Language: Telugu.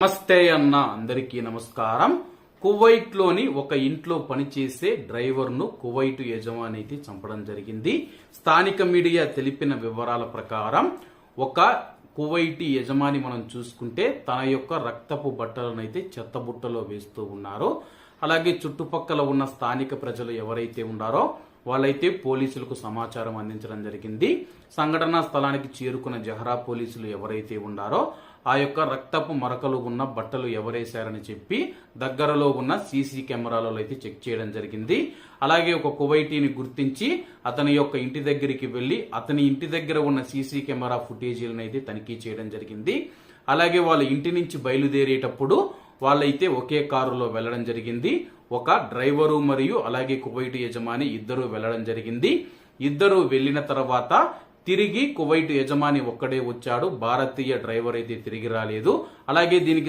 నమస్తే అన్న అందరికీ నమస్కారం. కువైట్ లోని ఒక ఇంట్లో పనిచేసే డ్రైవర్ ను కువైట్ యజమాని అయితే చంపడం జరిగింది. స్థానిక మీడియా తెలిపిన వివరాల ప్రకారం ఒక కువైటీ యజమాని మనం చూసుకుంటే తన యొక్క రక్తపు బట్టలను అయితే చెత్తబుట్టలో వేస్తూ ఉన్నారు. అలాగే చుట్టుపక్కల ఉన్న స్థానిక ప్రజలు ఎవరైతే ఉన్నారో వాళ్ళైతే పోలీసులకు సమాచారం అందించడం జరిగింది. సంఘటనా స్థలానికి చేరుకున్న జహరా పోలీసులు ఎవరైతే ఉన్నారో ఆ యొక్క రక్తపు మరకలు ఉన్న బట్టలు ఎవరేశారని చెప్పి దగ్గరలో ఉన్న సీసీ కెమెరాలలో అయితే చెక్ చేయడం జరిగింది. అలాగే ఒక కువైటీని గుర్తించి అతని యొక్క ఇంటి దగ్గరికి వెళ్లి అతని ఇంటి దగ్గర ఉన్న సీసీ కెమెరా ఫుటేజీలను అయితే తనిఖీ చేయడం జరిగింది. అలాగే వాళ్ళ ఇంటి నుంచి బయలుదేరేటప్పుడు వాళ్ళైతే ఒకే కారులో వెళ్లడం జరిగింది. ఒక డ్రైవరు మరియు అలాగే కువైట్ యజమాని ఇద్దరు వెళ్లడం జరిగింది. ఇద్దరు వెళ్లిన తర్వాత తిరిగి కువైట్ యజమాని ఒక్కడే వచ్చాడు. భారతీయ డ్రైవర్ అయితే తిరిగి రాలేదు. అలాగే దీనికి